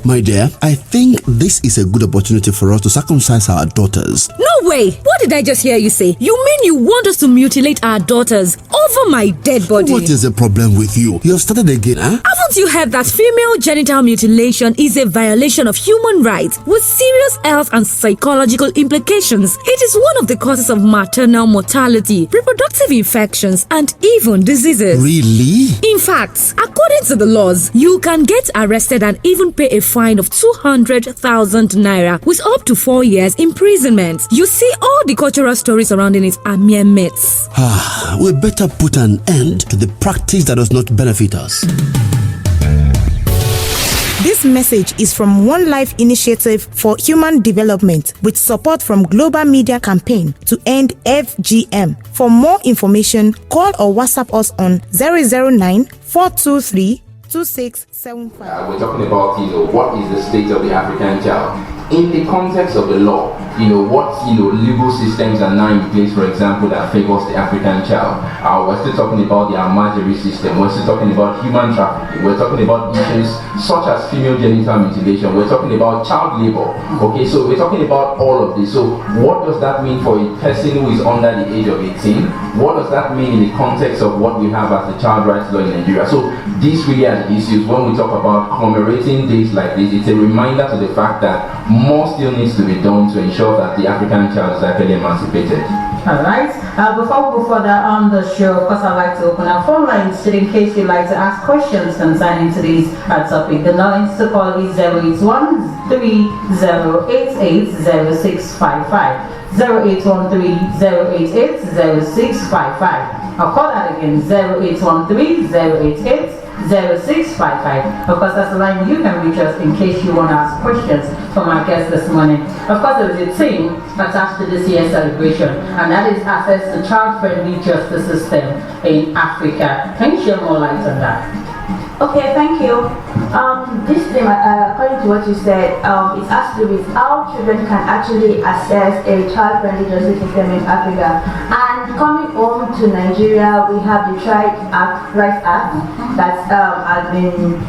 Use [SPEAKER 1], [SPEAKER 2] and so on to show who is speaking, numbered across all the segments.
[SPEAKER 1] My dear, I think this is a good opportunity for us to circumcise our daughters.
[SPEAKER 2] No way! What did I just hear you say? You mean you want us to mutilate our daughters over my dead body?
[SPEAKER 1] What is the problem with you? You have started again, huh?
[SPEAKER 2] Haven't you heard that female genital mutilation is a violation of human rights with serious health and psychological implications? It is one of the causes of maternal mortality, reproductive infections, and even diseases.
[SPEAKER 1] Really?
[SPEAKER 2] In fact, according to the laws, you can get arrested and even pay a fine of 200,000 naira with up to 4 years imprisonment. You see, all the cultural stories surrounding it are mere myths.
[SPEAKER 1] We better put an end to the practice that does not benefit us.
[SPEAKER 3] This message is from One Life Initiative for Human Development with support from Global Media Campaign to End FGM. For more information, call or WhatsApp us on 009 423 2675.
[SPEAKER 4] We're talking about, what is the state of the African child? In the context of the law, what, legal systems are now in place, for example, that favors the African child. We're still talking about the armagery system. We're still talking about human trafficking. We're talking about issues such as female genital mutilation. We're talking about child labor. Okay, so we're talking about all of this. So what does that mean for a person who is under the age of 18? What does that mean in the context of what we have as the child rights law in Nigeria? So these really are the issues. When we talk about commemorating days like this, it's a reminder to the fact that more still needs to be done to ensure that the African child is actually emancipated.
[SPEAKER 5] Alright, before we go further on the show, of course I'd like to open our phone lines in case you'd like to ask questions concerning today's topic. The lines to call is 081-3088-0655. 0813-088-0655. I'll call that again, 0813-088-0655. Of course, that's the line you can reach us in case you want to ask questions from our guest this morning. Of course, there is a theme attached to this year's celebration, and that is access to child-friendly justice system in Africa. Can you share more light on that?
[SPEAKER 6] Okay, thank you. This theme, according to what you said, it has to do with how children can actually access a child-friendly justice system in Africa. And coming home to Nigeria, we have the Rights Act that has been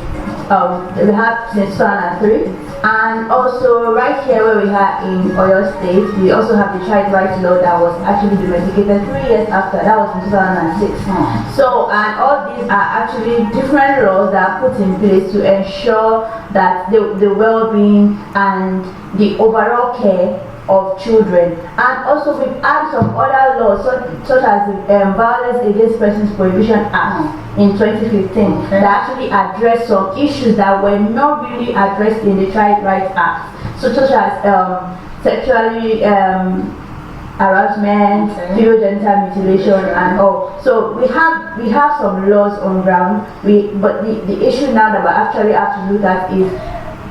[SPEAKER 6] we have since 2003, and also right here where we are in Oyo State, we also have the child rights law that was actually domesticated 3 years after. That was in 2006. So, and all these are actually different laws that are put in place to ensure that the well-being and the overall care of children. And also we've had some other laws such as the Violence Against Persons Prohibition Act in 2015 that actually addressed some issues that were not really addressed in the Child Rights Act, such as sexually harassment, female genital mutilation, and all. So we have some laws on ground. But the issue now that we actually have to look at is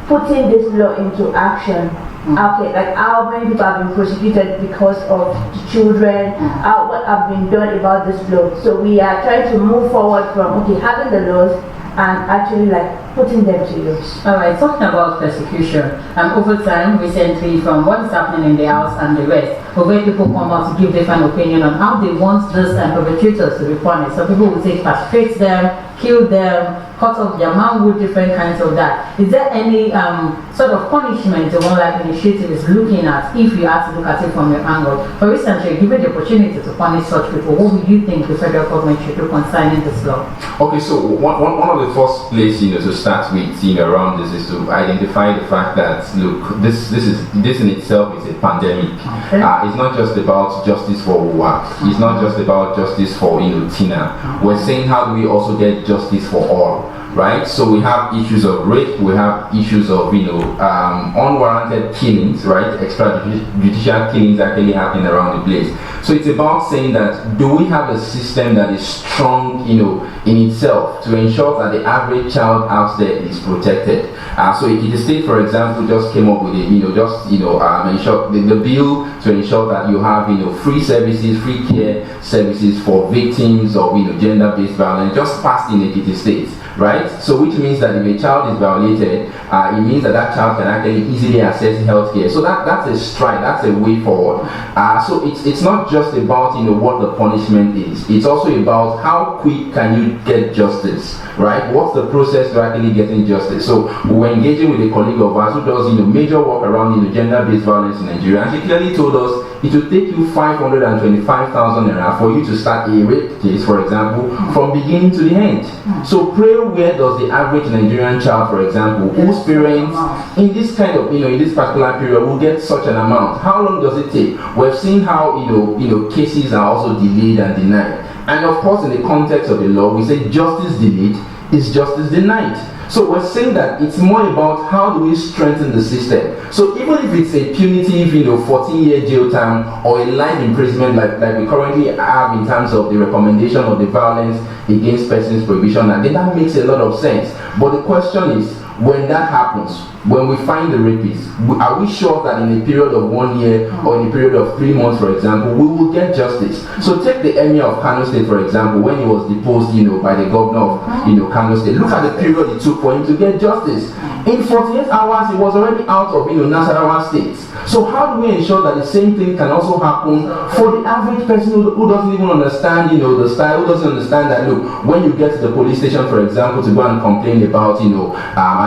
[SPEAKER 6] putting this law into action. Okay, like how many people have been prosecuted because of the children, what have been done about this law. So we are trying to move forward from having the laws and actually putting them to use.
[SPEAKER 5] Alright, talking about persecution, over time recently from what is happening in the house and the rest, where people come out to give different opinion on how they want these perpetrators to be punished. Some people will say castrate them, kill them, cut off their manhood, different kinds of that. Is there any sort of punishment the One Life Initiative is looking at if you have to look at it from your angle? For instance, you're given the opportunity to punish such people. What would you think the federal government should do concerning this law?
[SPEAKER 4] Okay, so one of the first places to start with around this is to identify the fact that look, this in itself is a pandemic.
[SPEAKER 5] Okay.
[SPEAKER 4] It's not just about justice for Uwa. It's not just about justice for Tina. We're saying how do we also get justice for all, right? So we have issues of rape, we have issues of unwarranted killings, right? Extrajudicial killings actually happening around the place. So it's about saying that do we have a system that is strong, in itself to ensure that the average child out there is protected. So the state, for example, just came up with it, ensure the bill to ensure that you have free services, free care services for victims of gender-based violence, just passed in the State. right? So which means that if a child is violated, it means that that child can actually easily access healthcare. So that's a stride, that's a way forward. So it's not just about what the punishment is. It's also about how quick can you get justice, right? What's the process to actually getting justice? So we were engaging with a colleague of ours who does major work around gender-based violence in Nigeria, and she clearly told us it will take you 525,000 naira for you to start a rape case, for example, from beginning to the end. So pray, where does the average Nigerian child, for example, whose parents in this kind of in this particular period will get such an amount? How long does it take? We've seen how cases are also delayed and denied, and of course in the context of the law we say justice delayed is justice denied. So we're saying that it's more about how do we strengthen the system. So even if it's a punitive 14-year jail term or a life imprisonment like we currently have in terms of the recommendation of the Violence Against Persons Prohibition Act, then that makes a lot of sense. But the question is, when that happens, when we find the rapist, are we sure that in a period of 1 year or in a period of 3 months, for example, we will get justice? So take the Emir of Kano State, for example, when he was deposed, by the governor of, Kano State. Look at the period it took for him to get justice. In 48 hours, he was already out of, Nasarawa State. So how do we ensure that the same thing can also happen for the average person who doesn't even understand, the style, who doesn't understand that, look, when you get to the police station, for example, to go and complain about,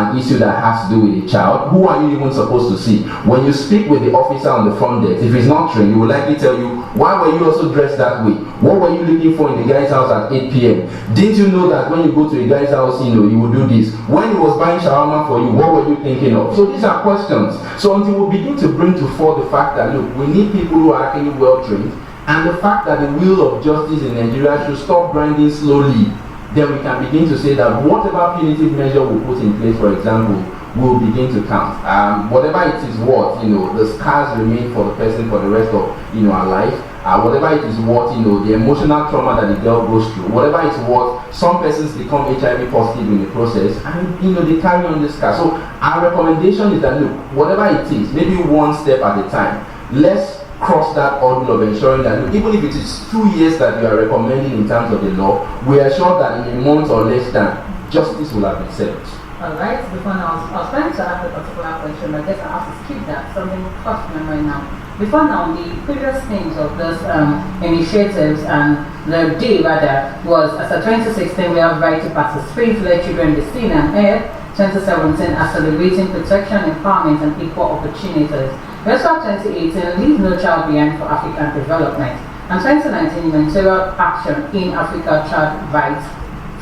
[SPEAKER 4] an issue that has to do with a child, who are you even supposed to see? When you speak with the officer on the front desk, if he's not trained, he will likely tell you, why were you also dressed that way? What were you looking for in the guy's house at 8 p.m.? Didn't you know that when you go to a guy's house, you will do this? When he was buying shawarma for you, what were you thinking of? So these are questions. So until we begin to bring to fore the fact that, look, we need people who are actually well trained, and the fact that the wheel of justice in Nigeria should stop grinding slowly, then we can begin to say that whatever punitive measure we put in place, for example, will begin to count. Whatever it is worth, the scars remain for the person for the rest of, her life. Whatever it is worth, the emotional trauma that the girl goes through, whatever it's worth, some persons become HIV positive in the process, and they carry on this scar. So our recommendation is that, look, whatever it is, maybe one step at a time, let's cross that hurdle of ensuring that, look, even if it is 2 years that you are recommending in terms of the law, we are sure that in a month or less than, justice will have been served.
[SPEAKER 5] Alright, before now, I was trying to ask a particular question, but I guess I have to skip that. Something crossed my mind now. Before now, the previous themes of this initiatives and the day rather was, as a 2016, we have right to participate, let children be seen and heard. 2017, as celebrating protection, empowerment, and equal opportunities. We also have 2018, leave no child behind for African development. And 2019, humanitarian action in Africa, child rights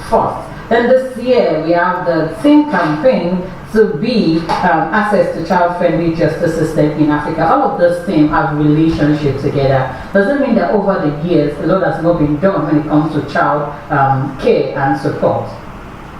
[SPEAKER 5] first. Then this year, we have the same campaign to be access to child-friendly justice system in Africa. All of those things have relationship together. Doesn't mean that over the years, a lot has not been done when it comes to child care and support.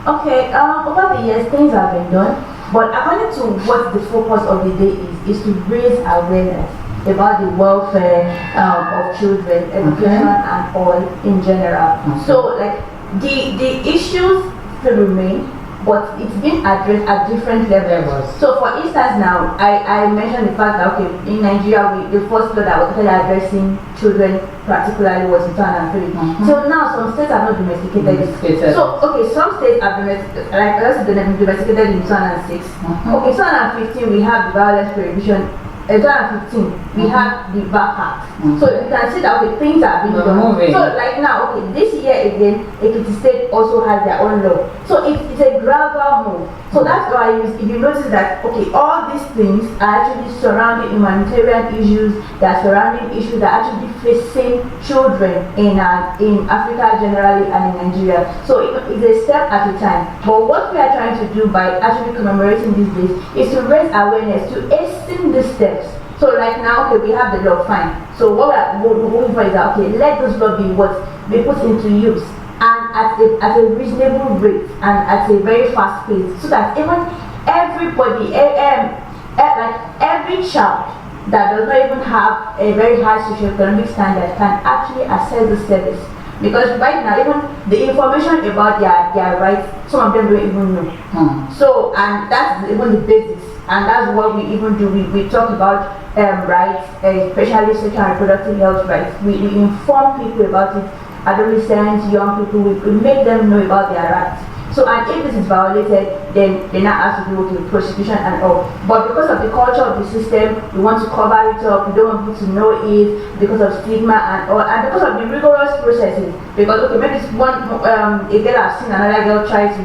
[SPEAKER 6] Okay, over the years, things have been done, but according to what the focus of the day is to raise awareness about the welfare of children, education, and all in general. So, like, the issues still remain, but it's been addressed at different levels. So for instance now, I mentioned the fact that, okay, in Nigeria, the first law that was actually addressing children particularly was in 2003. So now some states have not domesticated it. So, okay, some states have domesticated in 2006. Okay, 2015 we have the violence prohibition. In 2015, we have the VAP Act. So you can see that, okay, things are being done. So like now, okay, this year again, Ekiti State also has their own law. So it's a gradual move. So that's why if you notice that, okay, all these things are actually surrounding humanitarian issues, they are surrounding issues that are actually facing children in Africa generally and in Nigeria. So it's a step at a time. But what we are trying to do by actually commemorating these days is to raise awareness, to hasten the steps. So like now, okay, we have the law, fine. So what we're moving for is that, okay, let this law be put into use, and at a reasonable rate and at a very fast pace, so that even everybody, like every child that does not even have a very high socioeconomic standard can actually access the service. Because right now, even the information about their rights, some of them don't even know. So, and that's even the basics, and that's what we even do. We talk about rights, especially sexual and reproductive health rights. We inform people about it, adolescents, young people, we make them know about their rights. So, and if this is violated, then they now ask to go to prosecution and all. But because of the culture of the system, we want to cover it up. We don't want people to know it because of stigma and all, and because of the rigorous processes. Because okay, maybe it's one a girl I've seen another girl try to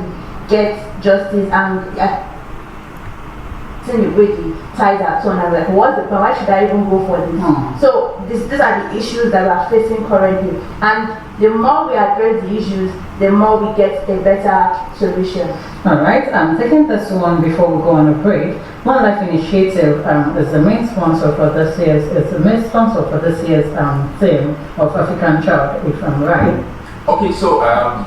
[SPEAKER 6] get justice and. With the ties are so, and I'm like, what's the point? Why should I even go for this? So these are the issues that we are facing currently, and the more we address the issues, the more we get a better solution.
[SPEAKER 5] All right, taking this one before we go on a break. One Life Initiative is the main sponsor for this year's theme of African Child, if I'm right.
[SPEAKER 4] Okay, so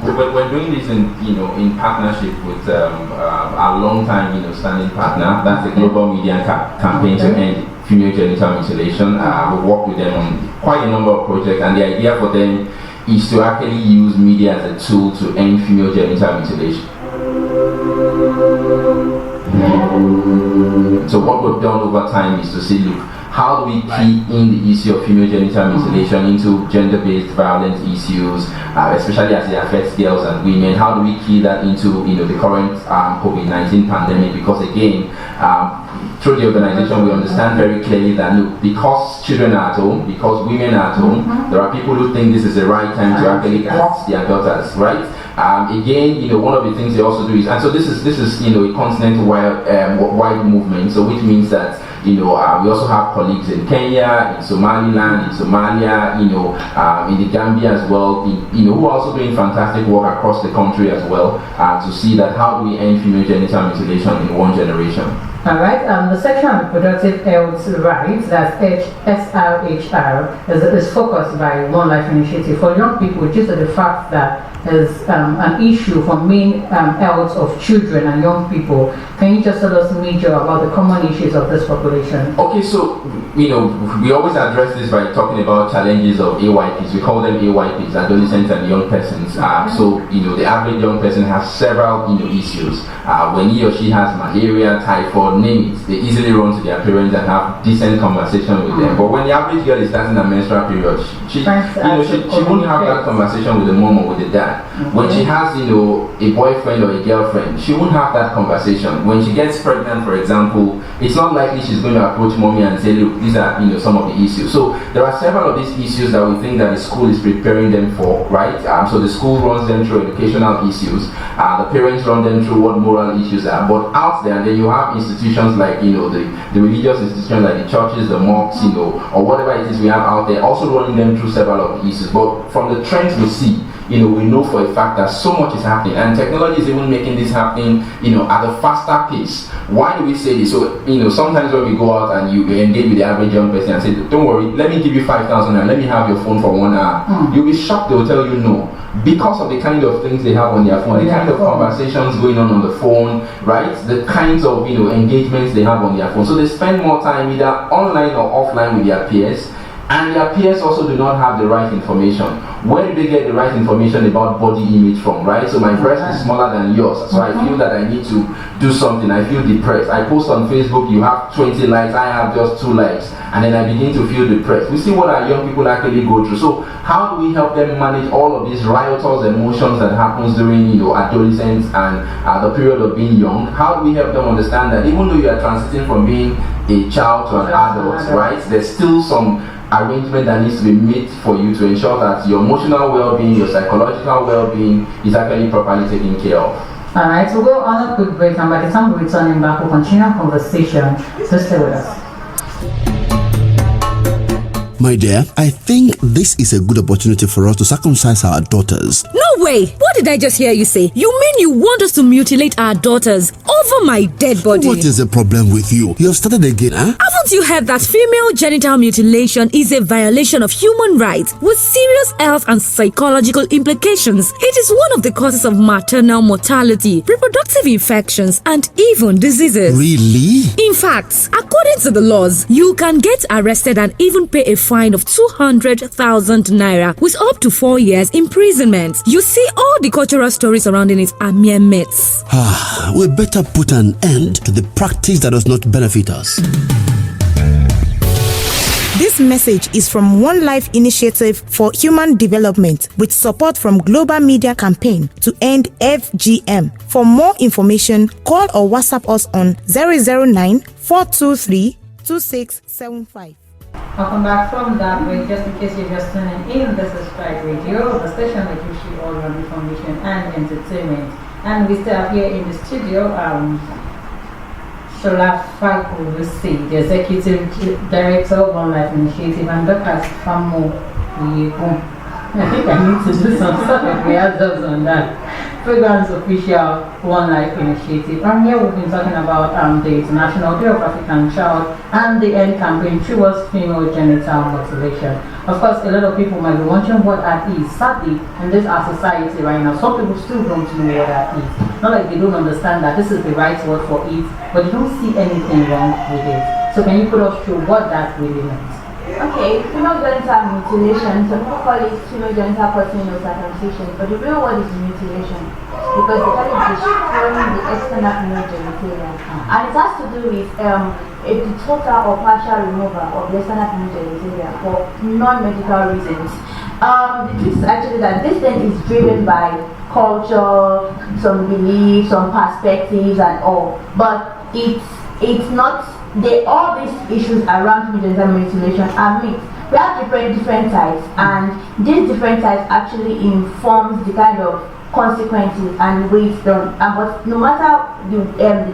[SPEAKER 4] we're doing this in partnership with our long-time standing partner. That's the Global Media Campaign to End Female Genital Mutilation. We've worked with them on quite a number of projects, and the idea for them is to actually use media as a tool to end female genital mutilation. So what we've done over time is to say, look, how do we key in the issue of female genital mutilation into gender-based violence issues, especially as it affects girls and women? How do we key that into the current COVID-19 pandemic? Because again, through the organization, we understand very clearly that look, because children are at home, because women are at home, there are people who think this is the right time to actually cut their daughters, right? Again, one of the things they also do is, and so this is a continent-wide movement. So which means that we also have colleagues in Kenya, in Somaliland, in Somalia, in the Gambia as well, who are also doing fantastic work across the country as well, to see that how do we end female genital mutilation in one generation.
[SPEAKER 5] All right. The section on reproductive health rights, that's SRHR, is focused by One Life Initiative for young people due to the fact that is an issue for main health of children and young people. Can you just tell us major about the common issues of this population?
[SPEAKER 4] Okay, so we always address this by talking about challenges of AYPs. We call them AYPs, adolescents and young persons. So the average young person has several issues. When he or she has malaria, typhoid, name it, they easily run to their parents and have decent conversation with them. But when the average girl is starting a menstrual period, she won't have that conversation with the mom or with the dad. When she has a boyfriend or a girlfriend, she won't have that conversation. When she gets pregnant, for example, it's not likely she's going to approach mommy and say, look, these are some of the issues. So there are several of these issues that we think that the school is preparing them for, right? So the school runs them through educational issues, the parents run them through what moral issues are. But out there, then you have institutions like the religious institutions like the churches, the mosques, or whatever it is we have out there, also running them through several of the issues. But from the trends we see, we know for a fact that so much is happening, and technology is even making this happening, at a faster pace. Why do we say this? So, sometimes when we go out and you engage with the average young person and say, don't worry, let me give you 5,000 and let me have your phone for 1 hour. You'll be shocked, they'll tell you no. Because of the kind of things they have on their phone, the kind of conversations going on the phone, right? The kinds of, engagements they have on their phone. So they spend more time either online or offline with their peers. And their peers also do not have the right information. Where do they get the right information about body image from, right? So my breast is smaller than yours, so I feel that I need to do something. I feel depressed. I post on Facebook, you have 20 likes, I have just 2 likes, and then I begin to feel depressed. We see what our young people actually go through. So how do we help them manage all of these riotous emotions that happens during adolescence and the period of being young? How do we help them understand that even though you are transiting from being a child to an adult, right? There's still some arrangement that needs to be made for you to ensure that your emotional well-being, your psychological well-being is actually properly taken care of.
[SPEAKER 5] Alright, so we'll go on a quick break, and by the time we're returning back, we'll continue our conversation. So stay with us.
[SPEAKER 1] My dear, I think this is a good opportunity for us to circumcise our daughters.
[SPEAKER 2] No way! What did I just hear you say? You mean you want us to mutilate our daughters over my dead body?
[SPEAKER 1] What is the problem with you? You have started again, huh?
[SPEAKER 2] Haven't you heard that female genital mutilation is a violation of human rights with serious health and psychological implications? It is one of the causes of maternal mortality, reproductive infections, and even diseases.
[SPEAKER 1] Really?
[SPEAKER 2] In fact, according to the laws, you can get arrested and even pay a fine of 200,000 naira with up to 4 years imprisonment. You see, all the cultural stories surrounding it are mere myths.
[SPEAKER 1] We better put an end to the practice that does not benefit us.
[SPEAKER 3] This message is from One Life Initiative for Human Development with support from Global Media Campaign to End FGM. For more information, call or WhatsApp us on 009 423 2675.
[SPEAKER 5] Welcome back from that break. Just in case you're just tuning in, this is Pride Radio, the station that gives you all your information and entertainment. And we still have here in the studio Shola Fakurusi, the Executive Director of One Life Initiative, and Dr. Famo Uyekun. I think I need to do some sort of rehearsals on that. Program's official One Life Initiative. And here we've been talking about the International Day of African Child and the end campaign towards female genital mutilation. Of course, a lot of people might be wondering what that is. Sadly, in this our society right now, some people still don't know what that is. Not like they don't understand that this is the right word for it, but they don't see anything wrong with it. So can you put us through what that really means?
[SPEAKER 6] Okay, female genital mutilation, some people call it female genital cutting or circumcision, but the real word is mutilation because they call it destroying the external female genitalia. And it has to do with the total or partial removal of the external female genitalia for non-medical reasons. The truth is actually that this thing is driven by culture, some beliefs, some perspectives and all, but it's not. All these issues around female genital mutilation are mixed. We have different types, and these different types actually informs the kind of consequences and ways done. But no matter the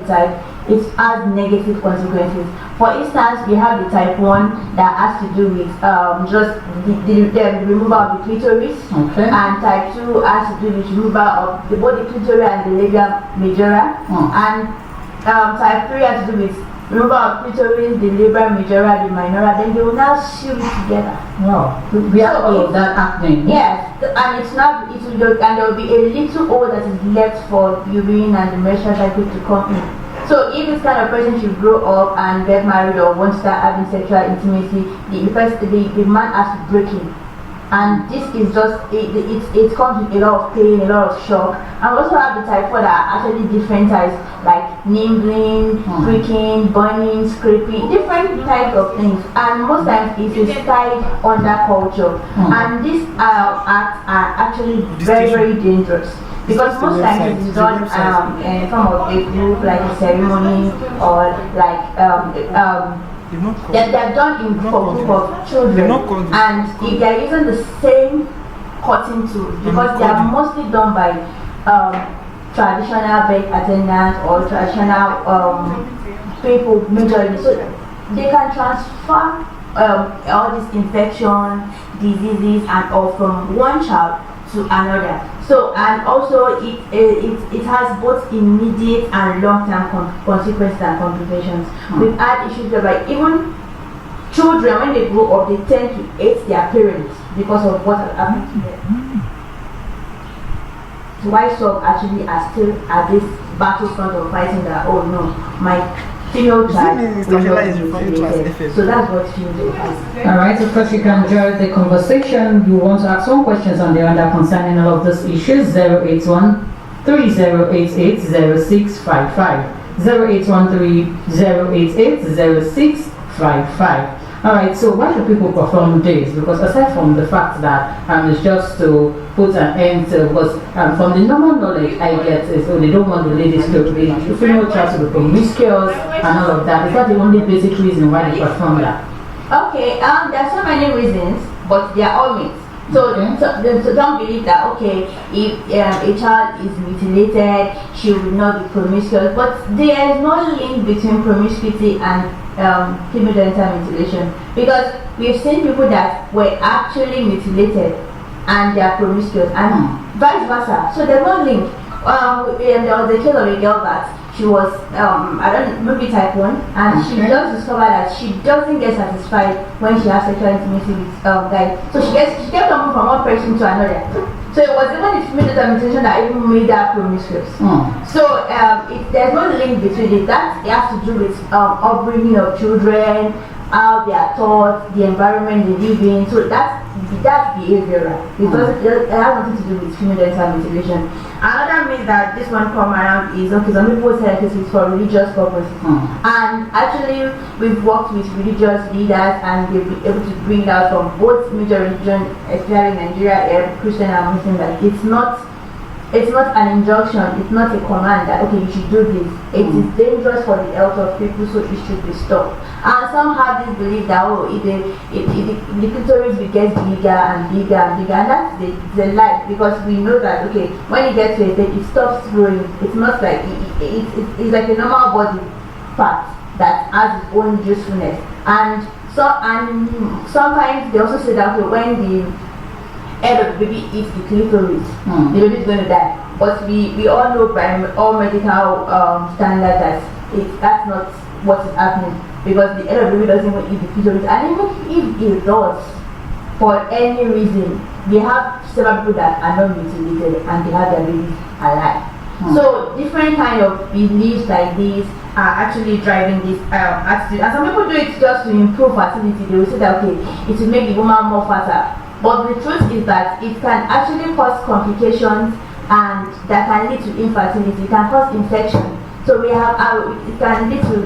[SPEAKER 6] type, it has negative consequences. For instance, we have the type 1 that has to do with just the removal of the clitoris,
[SPEAKER 5] okay.
[SPEAKER 6] And type 2 has to do with removal of both the clitoris and the labia majora, and type 3 has to do with removal of clitoris, the labia majora, the minora. Then they will now sew it together.
[SPEAKER 5] Wow, we have all of that happening.
[SPEAKER 6] Yes, and and there will be a little hole that is left for urine and the menstrual cycle to come in. So if this kind of person should grow up and get married or want to start having sexual intimacy, the man has to break in. And this is just, it comes with a lot of pain, a lot of shock. And we also have the type 4 that are actually different types, like niggling, pricking, burning, scraping, different types of things. And most times it is tied under culture. And these acts are actually very, very dangerous. Because most times it is done in form of a group, like a ceremony, or like they're done in for a group of children, and if they're using the same cutting tools, because they are mostly done by traditional birth attendants or traditional people majorly, so they can transfer all these infections, diseases, and all from one child to another. So, and also it has both immediate and long-term consequences and complications. We've had issues whereby even children, when they grow up, they tend to hate their parents because of what has happened to them. So why some actually are still at this battlefront of fighting that, oh no, my female child will not be mutilated. So that's what female is.
[SPEAKER 5] Alright, of course you can join the conversation. You want to ask some questions on the under concerning all of these issues. 081 3088 0655 081 3088 0655. Alright, so why do people perform this? Because aside from the fact that it's just to put an end to, because from the normal knowledge I get is they don't want the ladies to be, the female child to be promiscuous and all of that. Is that the only basic reason why they perform that?
[SPEAKER 6] Okay, there are so many reasons, but they are all myths. So, so don't believe that, okay, if a child is mutilated, she will not be promiscuous. But there is no link between promiscuity and female genital mutilation, because we've seen people that were actually mutilated and they are promiscuous, and vice versa. So there's no link. There was a case of a girl that she was, I don't know, maybe type 1, and she just discovered that she doesn't get satisfied when she has sexual intimacy with guys. So she kept on moving from one person to another. So it was even the female genital mutilation that even made her promiscuous. So there's no link between it. That it has to do with upbringing of children, how they are taught, the environment they live in. So that's that's behavioral. Because it has nothing to do with female genital mutilation. Another myth that this one come around is, okay, some people say it is for religious purposes. And actually, we've worked with religious leaders and they've been able to bring it out from both major religions, especially Nigeria, Christian and Muslim, that it's not an injunction, it's not a command that, okay, you should do this. It is dangerous for the health of people, so it should be stopped. And some have this belief that, oh, the clitoris will get bigger and bigger and bigger, and that's the lie, because we know that, okay, when it gets to a stage, it stops growing. It's not like, it's like a normal body part that has its own usefulness. And sometimes they also say that, okay, when the head of the baby eats the clitoris, the baby is going to die. But we all know by all medical standards that that's not what is happening, because the head of the baby doesn't even eat the clitoris. And even if it does, for any reason, we have several people that are not mutilated and they have their babies alive. So different kind of beliefs like this are actually driving this attitude. And some people do it just to improve fertility. They will say that, okay, it will make the woman more fertile. But the truth is that it can actually cause complications and that can lead to infertility. It can cause infection. So we have, it can lead to,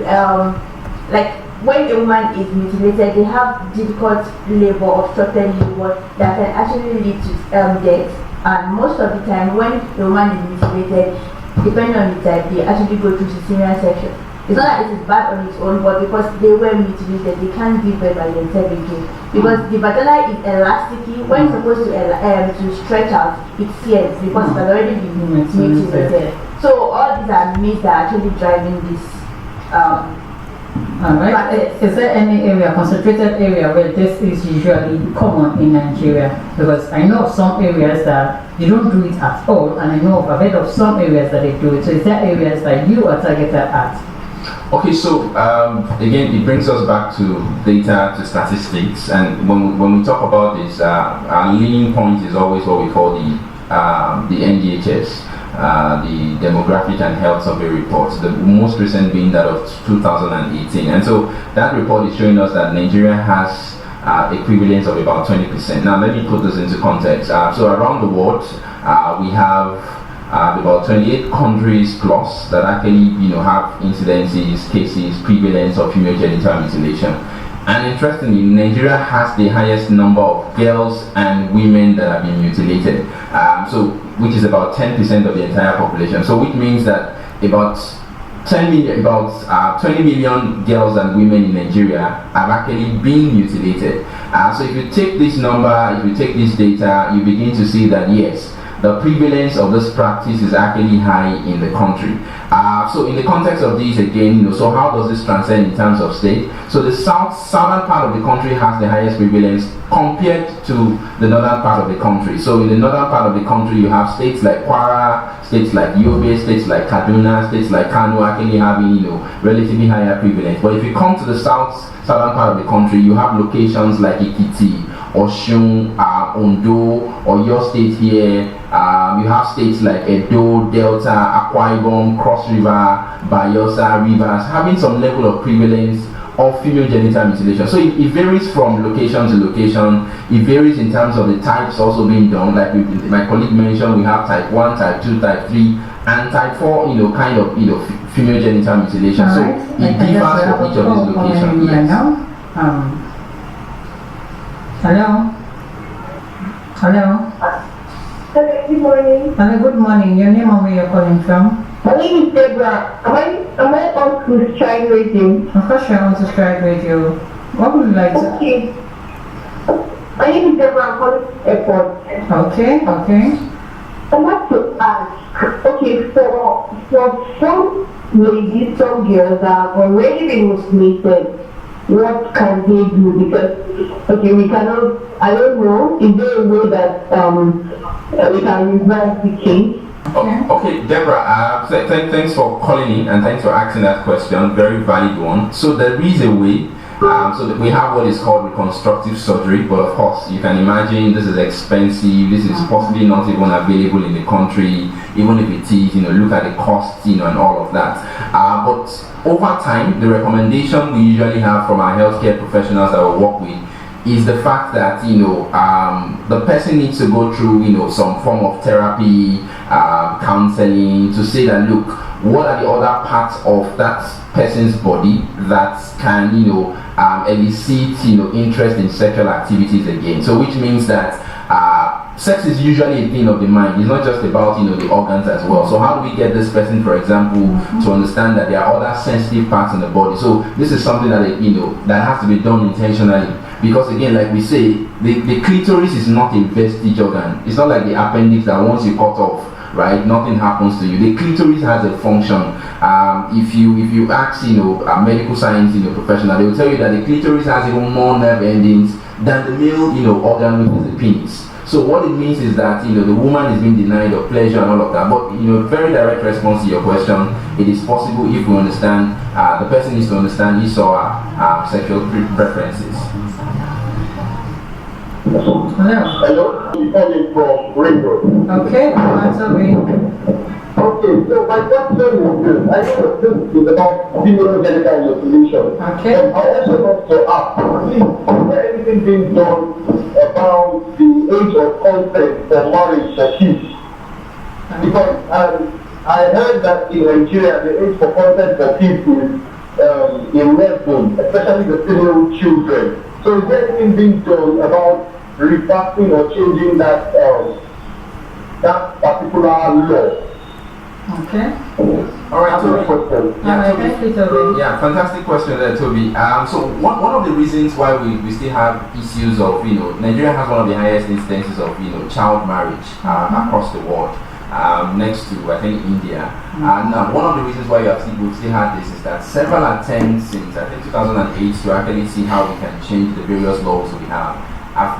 [SPEAKER 6] like when a woman is mutilated, they have difficult labor, obstructed labor that can actually lead to death. And most of the time when a woman is mutilated, depending on the type, they actually go through cesarean section. It's not that it is bad on its own, but because they were mutilated, they can't give birth by themselves again. Because the vagina is elasticy. When it's supposed to stretch out, it tears because it has already been mutilated. So all these are myths that are actually driving this.
[SPEAKER 5] Alright. Is there any area, concentrated area, where this is usually common in Nigeria? Because I know of some areas that they don't do it at all, and I know of a bit of some areas that they do it. So is there areas that you are targeted at?
[SPEAKER 4] Okay, so again, it brings us back to data, to statistics, and when we talk about this, our leaning point is always what we call the NDHS, the Demographic and Health Survey report, the most recent being that of 2018. And so that report is showing us that Nigeria has a prevalence of about 20%. Now let me put this into context. So around the world, we have about 28 countries plus that actually have incidences, cases, prevalence of female genital mutilation. And interestingly, Nigeria has the highest number of girls and women that have been mutilated, which is about 10% of the entire population. So which means that about 20 million girls and women in Nigeria have actually been mutilated. So if you take this number, if you take this data, you begin to see that yes, the prevalence of this practice is actually high in the country. So in the context of this again, so how does this transcend in terms of state? So the southern part of the country has the highest prevalence compared to the northern part of the country. So in the northern part of the country, you have states like Kwara, states like Yobe, states like Kaduna, states like Kano actually having relatively higher prevalence. But if you come to the southern part of the country, you have locations like Ekiti, Osun, Ondo, or your state here. You have states like Edo, Delta, Akwa Ibom, Cross River, Bayelsa, Rivers, having some level of prevalence of female genital mutilation. So it varies from location to location. It varies in terms of the types also being done. Like my colleague mentioned, we have type 1, type 2, type 3, and type 4, kind of, female genital mutilation.
[SPEAKER 5] All
[SPEAKER 4] so
[SPEAKER 5] right.
[SPEAKER 4] it differs for each of these locations. Yes.
[SPEAKER 5] Hello? Hello?
[SPEAKER 7] Hello, good morning.
[SPEAKER 5] Hello, good morning. Your name and where you're calling from?
[SPEAKER 7] My name is Deborah. Am I on to Stride Radio?
[SPEAKER 5] Of course you're on to Stride Radio. What would you like to...
[SPEAKER 7] Okay. My name is Deborah. I'm calling from airport.
[SPEAKER 5] Okay.
[SPEAKER 7] I want to ask, okay, for some ladies, some girls that have already been mutilated, what can they do? Because, okay, we cannot, I don't know, is there a way that we can reverse the case?
[SPEAKER 4] Okay, Deborah, thanks for calling in and thanks for asking that question, very valid one. So there is a way, so that we have what is called reconstructive surgery, but of course you can imagine this is expensive, this is possibly not even available in the country, even if it is, look at the costs, and all of that. But over time, the recommendation we usually have from our healthcare professionals that we work with is the fact that the person needs to go through some form of therapy, counseling, to say that, look, what are the other parts of that person's body that can elicit interest in sexual activities again. So which means that sex is usually a thing of the mind. It's not just about the organs as well. So how do we get this person, for example, to understand that there are other sensitive parts in the body? So this is something that that has to be done intentionally, because again, like we say, the clitoris is not a vestige organ. It's not like the appendix that once you cut off, right, nothing happens to you. The clitoris has a function. If you ask a medical science professional, they will tell you that the clitoris has even more nerve endings than the male organ, which is the penis. So what it means is that the woman is being denied of pleasure and all of that. But very direct response to your question, it is possible if we understand, the person needs to understand his or her sexual preferences.
[SPEAKER 5] Hello.
[SPEAKER 8] Hello, I'm calling from Ringo.
[SPEAKER 5] Okay, answer me.
[SPEAKER 8] Okay, so my question is this. I know this is about female genital mutilation.
[SPEAKER 5] Okay.
[SPEAKER 8] I also want to ask, please, is there anything being done about the age of consent for marriage for kids? Because I heard that in Nigeria the age for consent for kids is 11, especially the female children. So is there anything being done about refactoring or changing that particular law?
[SPEAKER 5] Okay.
[SPEAKER 4] All right, Toby.
[SPEAKER 5] Yeah,
[SPEAKER 4] fantastic question there, Toby. So one of the reasons why we still have issues of Nigeria has one of the highest instances of child marriage across the world, next to I think India. Now one of the reasons why we've still had this is that several attempts since I think 2008 to actually see how we can change the various laws we have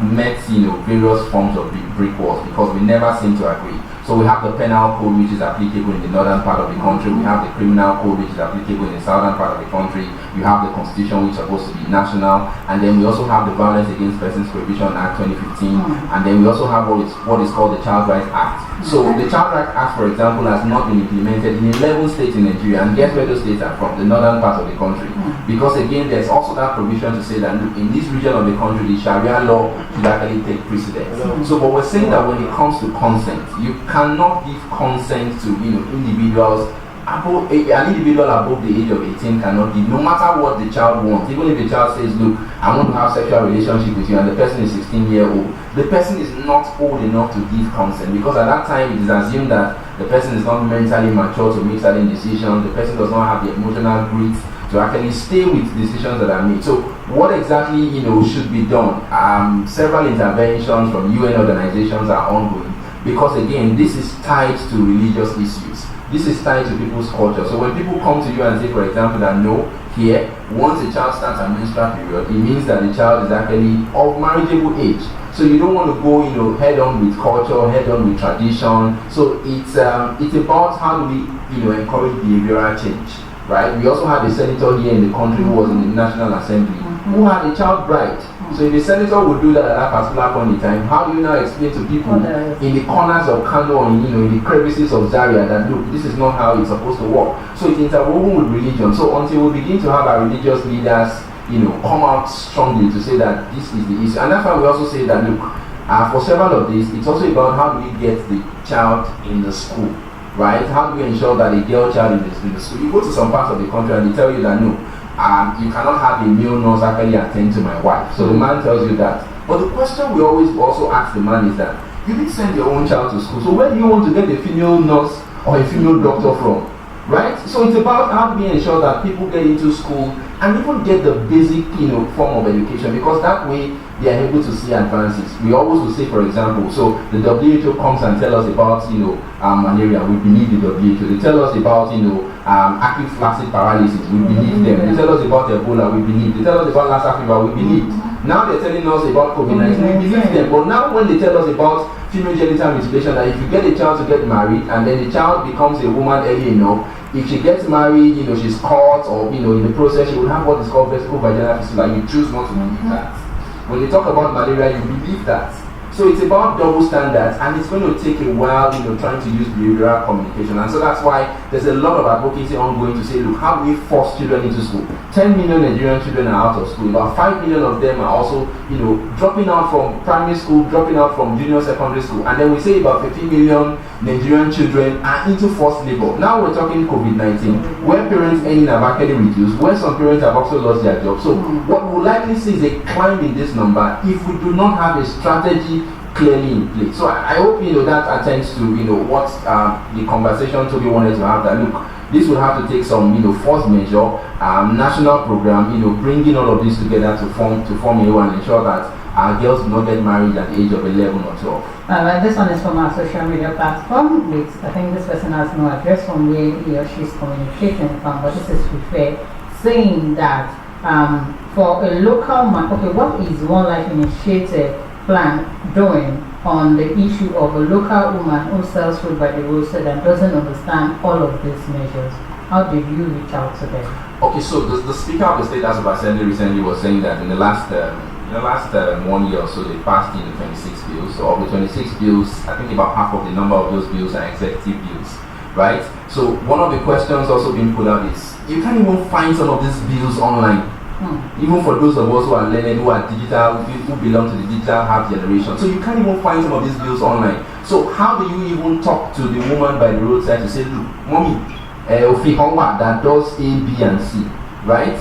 [SPEAKER 4] met various forms of brick walls, because we never seem to agree. So we have the penal code, which is applicable in the northern part of the country. We have the criminal code, which is applicable in the southern part of the country. You have the constitution, which is supposed to be national. And then we also have the Violence Against Persons Prohibition Act 2015. And then we also have what is called the Child Rights Act. So the Child Rights Act, for example, has not been implemented in 11 states in Nigeria. And guess where those states are from? The northern part of the country. Because again, there's also that provision to say that in this region of the country, the Sharia law should actually take precedence. So but we're saying that when it comes to consent, you cannot give consent to individuals above an individual above the age of 18 cannot give, no matter what the child wants. Even if the child says, look, I want to have sexual relationship with you, and the person is 16-year-old, the person is not old enough to give consent, because at that time it is assumed that the person is not mentally mature to make certain decisions. The person does not have the emotional grit to actually stay with decisions that are made. So what exactly should be done? Several interventions from UN organizations are ongoing, because again, this is tied to religious issues. This is tied to people's culture. So when people come to you and say, for example, that no, here, once a child starts a menstrual period, it means that the child is actually of marriageable age. So you don't want to go, head on with culture, head on with tradition. So it's about how do we, encourage behavioral change, right? We also had a senator here in the country who was in the National Assembly who had a child bride. So if the senator would do that at that particular point in time, how do you now explain to people in the corners of Kano and in the crevices of Zaria that look, this is not how it's supposed to work? So it's interwoven with religion. So until we begin to have our religious leaders, come out strongly to say that this is the issue, and that's why we also say that look, for several of these, it's also about how do we get the child in the school, right? How do we ensure that a girl child in the school? You go to some parts of the country and they tell you that no. You cannot have a male nurse actually attend to my wife. So the man tells you that. But the question we always also ask the man is that you didn't send your own child to school. So where do you want to get a female nurse or a female doctor from? Right? So it's about how do we ensure that people get into school and even get the basic form of education, because that way they are able to see advances. We always will say, for example, so the WHO comes and tell us about malaria, we believe the WHO. They tell us about acute flaccid paralysis, we believe them. They tell us about Ebola, we believe. They tell us about Lassa fever, we believe. Now they're telling us about COVID-19, we believe them. But now when they tell us about female genital mutilation, that if you get a child to get married and then the child becomes a woman early enough, if she gets married, she's caught, or in the process she will have what is called vesical vaginal fistula. You choose not to believe that. When they talk about malaria, you believe that. So it's about double standards, and it's going to take a while, trying to use behavioral communication. And so that's why there's a lot of advocacy ongoing to say, look, how do we force children into school? 10 million Nigerian children are out of school. About 5 million of them are also, dropping out from primary school, dropping out from junior secondary school. And then we say about 15 million Nigerian children are into forced labor. Now we're talking COVID-19, where parents' earning have actually reduced, where some parents have also lost their jobs. So what we'll likely see is a climb in this number if we do not have a strategy clearly in place. So I hope that attends to what the conversation Toby wanted to have, that look, this will have to take some force measure, national program, bringing all of this together to form a and ensure that our girls do not get married at the age of 11 or 12.
[SPEAKER 5] This one is from our social media platform. I think this person has no address from where he or she is communicating from, but this is fair, saying that for a local man, okay, what is One Life Initiative plan doing on the issue of a local woman who sells food by the roadside and doesn't understand all of these measures? How did you reach out to them?
[SPEAKER 4] Okay, so the Speaker of the State House of Assembly recently was saying that in the last 1 year or so, they passed 26 bills. So of the 26 bills, I think about half of the number of those bills are executive bills, right? So one of the questions also being put out is, you can't even find some of these bills online. Even for those of us who are learned, who are digital, who belong to the digital half generation. So you can't even find some of these bills online. So how do you even talk to the woman by the roadside to say, look, mommy, that does A, B, and C, right?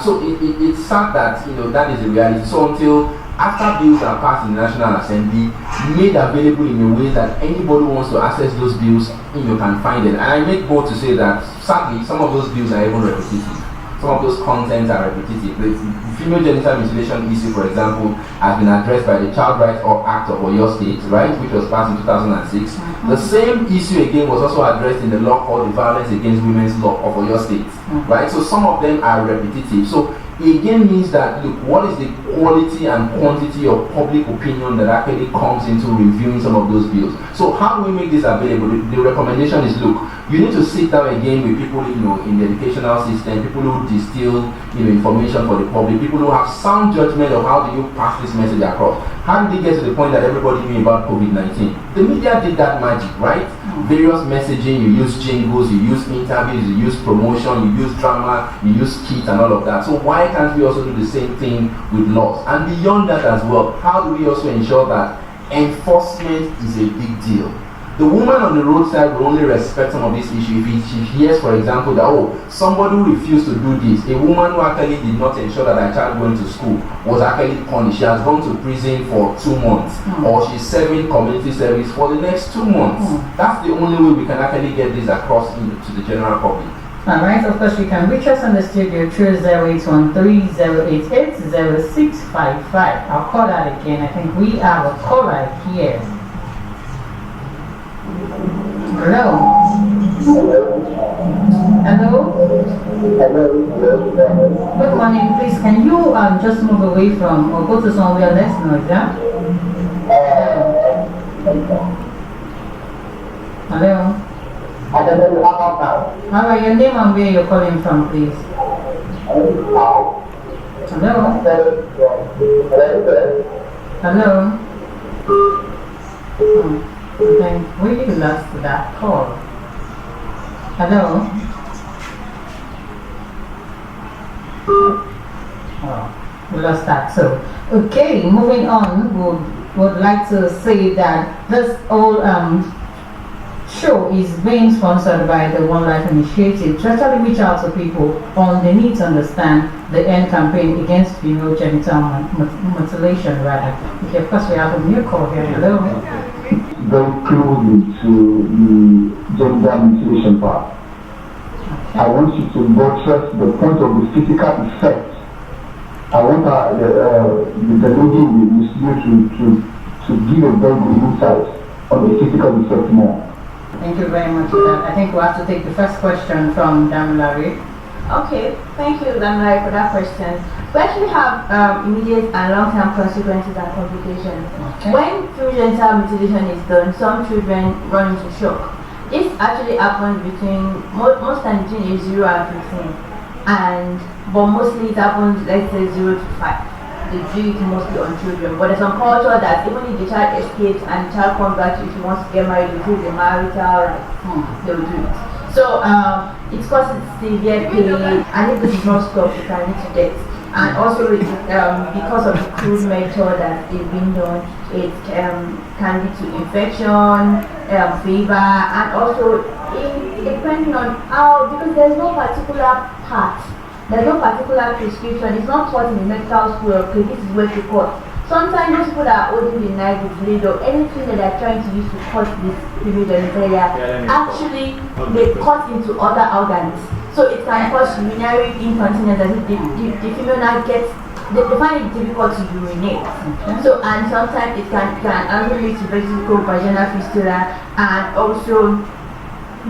[SPEAKER 4] So it's sad that that is the reality. So until after bills are passed in the National Assembly, made available in a way that anybody who wants to access those bills, can find it. And I make bold to say that sadly, some of those bills are even repetitive. Some of those contents are repetitive. The female genital mutilation issue, for example, has been addressed by the Child Rights Act of Oyo State, right, which was passed in 2006. The same issue again was also addressed in the law called the Violence Against Women's Law of Oyo State, right? So some of them are repetitive. So it again means that, look, what is the quality and quantity of public opinion that actually comes into reviewing some of those bills? So how do we make this available? The recommendation is, look, you need to sit down again with people, in the educational system, people who distill, information for the public, people who have sound judgment of how do you pass this message across. How did it get to the point that everybody knew about COVID-19? The media did that magic, right? Various messaging, you use jingles, you use interviews, you use promotion, you use drama, you use skit and all of that. So why can't we also do the same thing with laws? And beyond that as well, how do we also ensure that enforcement is a big deal? The woman on the roadside will only respect some of this issue if she hears, for example, that somebody who refused to do this, a woman who actually did not ensure that her child going to school was actually punished. She has gone to prison for 2 months, or she's serving community service for the next 2 months. That's the only way we can actually get this across to the general public.
[SPEAKER 5] Alright, of course, you can reach us on the studio through 0813-088-0655. I'll call that again. I think we have a caller here. Hello. Hello. Good morning. Please, can you just move away from or go to somewhere less noise, yeah? Hello. How are your name and where you're calling from, please? Hello. Hello. Then we lost that call. Hello? Oh, we lost that. So, okay, moving on, would like to say that this whole show is being sponsored by the One Life Initiative to actually reach out to people on the need to understand the end campaign against female genital mutilation, rather. Okay, of course, we have a new call here. Hello?
[SPEAKER 8] Very closely to the gender mutilation part. Okay. I want you to buttress the point of the physical effect. I want the lady to give a very good insight on the physical effect more.
[SPEAKER 5] Thank you very much for that. I think we'll have to take the first question from Damilare.
[SPEAKER 6] Okay, thank you, Damilare, for that question. We actually have immediate and long-term consequences and complications. Okay. When genital mutilation is done, some children run into shock. This actually happens between most times between age 0 and 15, but mostly it happens, let's say, 0 to 5. They do it mostly on children, but there's some culture that even if the child escapes and the child comes back, if he wants to get married, if he's a marital, they'll do it. So it causes severe pain, and if this is not stopped, it can lead to death. And also because of the crude method that is being done, it can lead to infection, fever, and also depending on how, because there's no particular part, there's no particular prescription. It's not taught in the medical school. Okay, this is where to cut. Sometimes those people that are holding the knife with blade or anything that they're trying to use to cut this female genitalia, actually they cut into other organs. So it can cause urinary incontinence, as if the female now gets, they find it difficult to urinate. So, and sometimes it can also lead to vaginal fistula, and also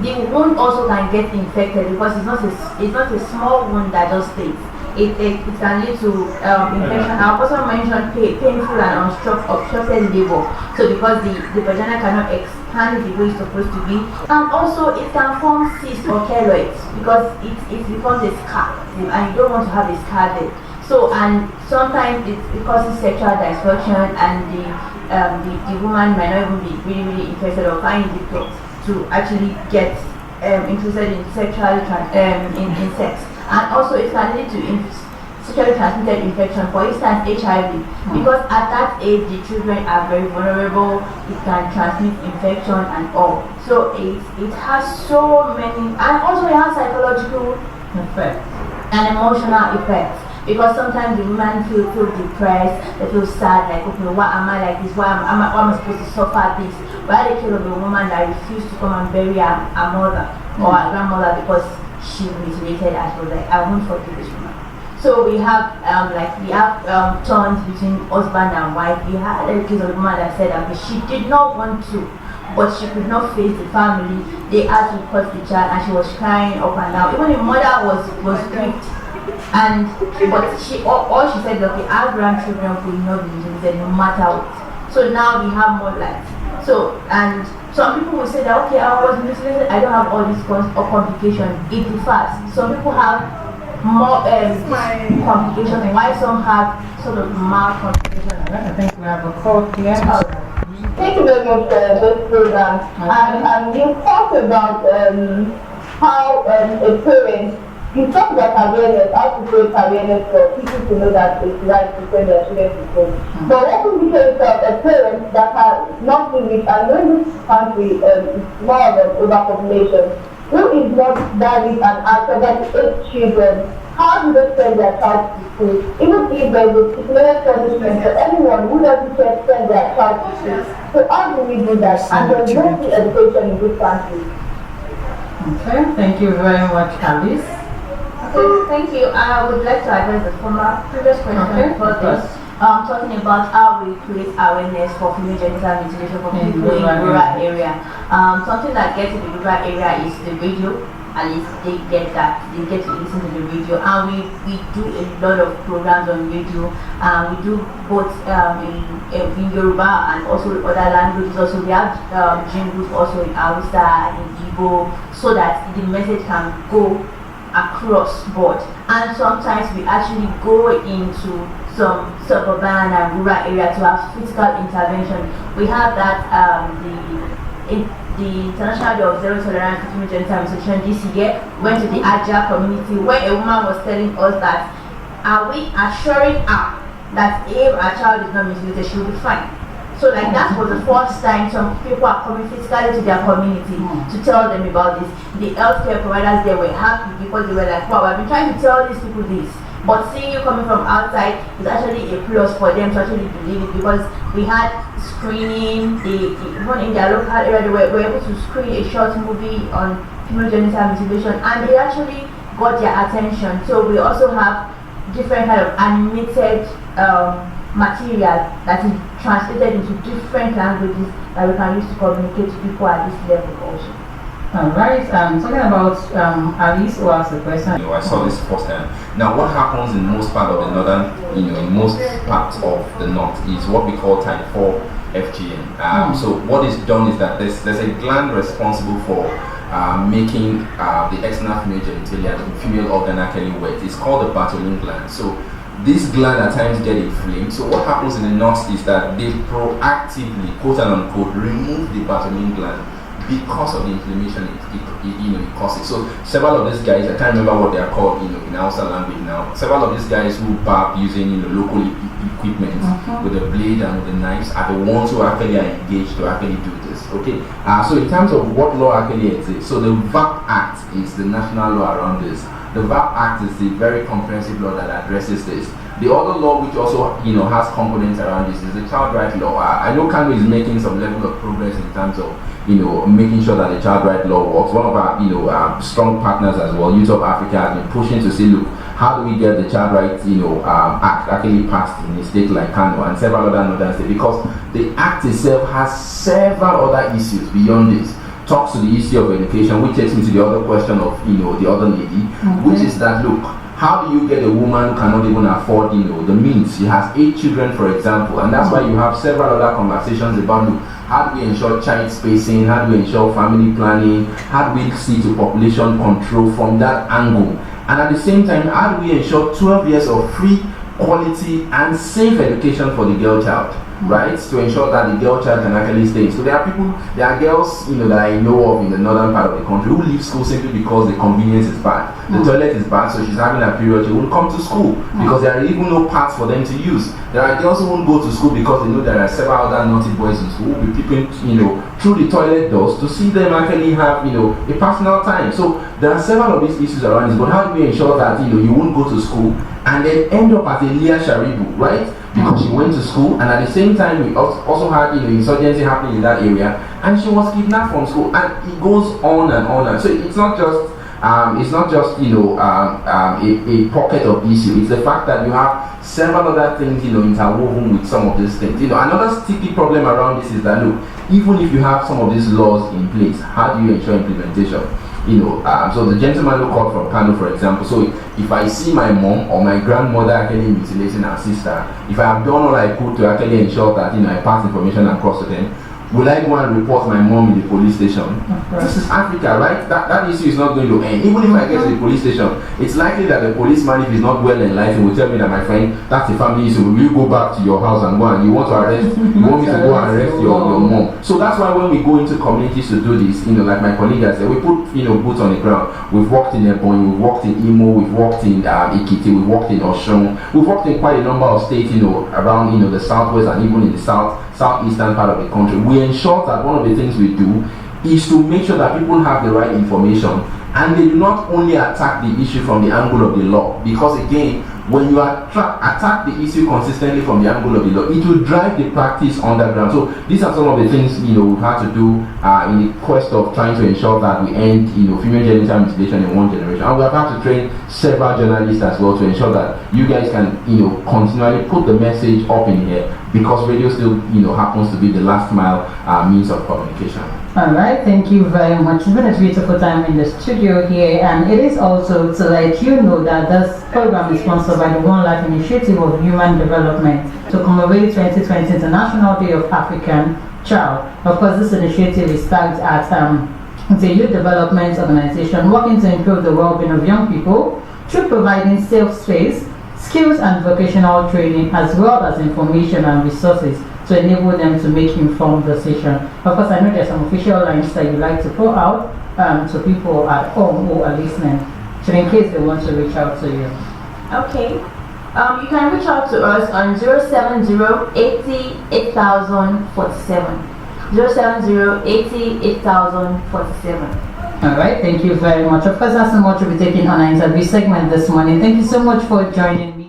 [SPEAKER 6] the wound also can get infected because it's not a small wound that just stays. It can lead to infection. I also mentioned painful and obstructed labor. So because the vagina cannot expand the way it's supposed to be, and also it can form cysts or keloids because it becomes a scar, and you don't want to have a scar there. So, and sometimes it causes sexual dysfunction, and the woman might not even be really interested or find it difficult to actually get interested in sexual in sex. And also it can lead to sexually transmitted infection, for instance HIV, because at that age the children are very vulnerable. It can transmit infection and all. So it has so many, and also it has psychological effects and emotional effects. Because sometimes the women feel depressed, they feel sad, like, okay, why am I like this? Why am I supposed to suffer this? Why are they killing of a woman that refused to come and bury her mother or her grandmother because she mutilated her? She was like, I won't forgive this woman. So we have turns between husband and wife. We had a case of a woman that said that she did not want to, but she could not face the family. They had to cut the child, and she was crying up and down. Even the mother was grieved. And but all she said, okay, our grandchildren could not be mutilated no matter what. So now we have more light. So, and some people will say that, okay, I was mutilated, I don't have all these complications. It differs. Some people have more complications, while some have sort of mild complications.
[SPEAKER 5] I think we have a call here.
[SPEAKER 7] Thank you very much for this program. And you talked about how a parent, you talk about awareness, how to create awareness for people to know that it's right to send their children to school. But what would be the case of a parent that has not been rich, and in this country is more of an overpopulation, who is not that rich and has 78 children? How do they send their child to school? Even if there is a stipulated punishment for anyone who doesn't send their child to school. So how do we do that? And there is no free education in this country.
[SPEAKER 5] Okay, thank you very much, Alice.
[SPEAKER 6] Okay, thank you. I would like to address the previous question for this. Talking about how we create awareness for female genital mutilation for people in rural area. Something that gets in the rural area is the radio. At least they get to listen to the radio, and we do a lot of programs on radio. We do both in Yoruba and also other languages. Also, we have jingles also in Hausa, in Igbo, so that the message can go across board. And sometimes we actually go into some suburban and rural area to have physical intervention. We have that the International Day of Zero Tolerance to Female Genital Mutilation this year went to the Aja community, where a woman was telling us that, are we assuring her that if our child is not mutilated, she will be fine? So like that was the first time some people are coming physically to their community to tell them about this. The healthcare providers, they were happy because they were like, wow, I've been trying to tell these people this. But seeing you coming from outside is actually a plus for them to actually believe it, because we had screening, even in their local area, they were able to screen a short movie on female genital mutilation, and they actually got their attention. So we also have different kind of animated material that is translated into different languages that we can use to communicate to people at this level also.
[SPEAKER 5] Alright, talking about Alice, who asked the question.
[SPEAKER 4] I saw this firsthand. Now, what happens in most part of the northern, in most parts of the north is what we call type 4 FGM. So what is done is that there's a gland responsible for making the external female genitalia, the female organ, actually wet. It's called the Bartholin gland. So this gland at times get inflamed. So what happens in the north is that they proactively, quote and unquote, remove the Bartholin gland because of the inflammation it causes. So several of these guys, I can't remember what they are called, in Hausa language now. Several of these guys who barb using local equipment with the blade and with the knives are the ones who actually are engaged to actually do this. Okay. So in terms of what law actually exists, so the VAP Act is the national law around this. The VAP Act is the very comprehensive law that addresses this. The other law which also has components around this is the child right law. I know Kano is making some level of progress in terms of making sure that the child right law works. One of our strong partners as well, Youth of Africa, has been pushing to say, look, how do we get the child right act actually passed in a state like Kano and several other northern states, because the act itself has several other issues beyond this. Talks to the issue of education, which takes me to the other question of the other lady, which is that, look, how do you get a woman who cannot even afford the means? She has 8 children, for example, and that's why you have several other conversations about, look, how do we ensure child spacing, how do we ensure family planning, how do we see to population control from that angle, and at the same time, how do we ensure 12 years of free, quality and safe education for the girl child, right? To ensure that the girl child can actually stay. So there are girls, that I know of in the northern part of the country who leave school simply because the convenience is bad. The toilet is bad, so she's having a period, she won't come to school because there are even no paths for them to use. There are girls who won't go to school because they know there are several other naughty boys in school who will be peeping, through the toilet doors to see them actually have, a personal time. So there are several of these issues around this, but how do we ensure that, you won't go to school and then end up as a Leah Sharibu, right? Because she went to school, and at the same time we also had insurgency happening in that area, and she was kidnapped from school, and it goes on and on. And so it's not just a pocket of issue. It's the fact that you have several other things interwoven with some of these things. Another sticky problem around this is that, look, even if you have some of these laws in place, how do you ensure implementation? So the gentleman who called from Kano, for example, so if I see my mom or my grandmother actually mutilating her sister, if I have done all I could to actually ensure that I pass information across to them, will I go and report my mom in the police station? This is Africa, right? That issue is not going to end. Even if I get to the police station, it's likely that the policeman, if he's not well enlightened, will tell me that, my friend, that's a family issue. Will you go back to your house and go and you want to arrest? You want me to go and arrest your mom? So that's why when we go into communities to do this, like my colleague has said, we put boots on the ground. We've worked in Ebonyi, we've worked in Imo, we've worked in Ikiti, we've worked in Oshun, we've worked in quite a number of states, around the southwest and even in the southeastern part of the country. We ensure that one of the things we do is to make sure that people have the right information, and they do not only attack the issue from the angle of the law, because again, when you attack the issue consistently from the angle of the law, it will drive the practice underground. So these are some of the things we've had to do in the quest of trying to ensure that we end female genital mutilation in one generation. And we have had to train several journalists as well to ensure that you guys can continually put the message up in here, because radio still happens to be the last mile means of communication.
[SPEAKER 5] Alright, thank you very much. It's been a beautiful time in the studio here, and it is also to let you know that this program is sponsored by the One Life Initiative of Human Development to commemorate 2020 International Day of African Child. Of course, this initiative is tagged at it's a youth development organization working to improve the well-being of young people through providing safe space, skills and vocational training, as well as information and resources to enable them to make informed decisions. Of course, I know there's some official lines that you'd like to pour out to people at home who are listening, so in case they want to reach out to you.
[SPEAKER 6] Okay. You can reach out to us on 070-80-8047. 070-80-8047.
[SPEAKER 5] Alright, thank you very much. Of course, that's so much to be taking on our interview segment this morning. Thank you so much for joining me.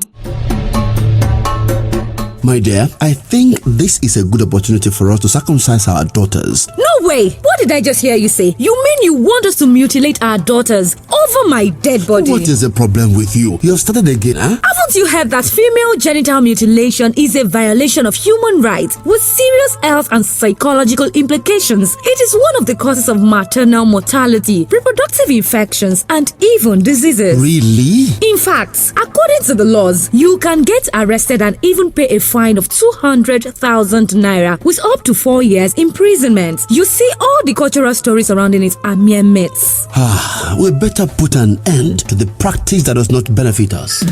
[SPEAKER 1] My dear, I think this is a good opportunity for us to circumcise our daughters.
[SPEAKER 2] No way! What did I just hear you say? You mean you want us to mutilate our daughters over my dead body?
[SPEAKER 1] What is the problem with you? You have started again, huh?
[SPEAKER 2] Haven't you heard that female genital mutilation is a violation of human rights with serious health and psychological implications? It is one of the causes of maternal mortality, reproductive infections, and even diseases.
[SPEAKER 1] Really?
[SPEAKER 2] In fact, according to the laws, you can get arrested and even pay a fine of 200,000 naira with up to 4 years imprisonment. You see, all the cultural stories surrounding it are mere myths.
[SPEAKER 1] We better put an end to the practice that does not benefit us.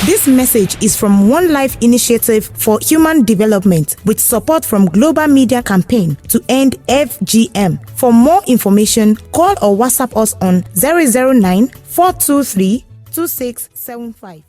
[SPEAKER 3] This message is from One Life Initiative for Human Development with support from Global Media Campaign to End FGM. For more information, call or WhatsApp us on 009 423 2675.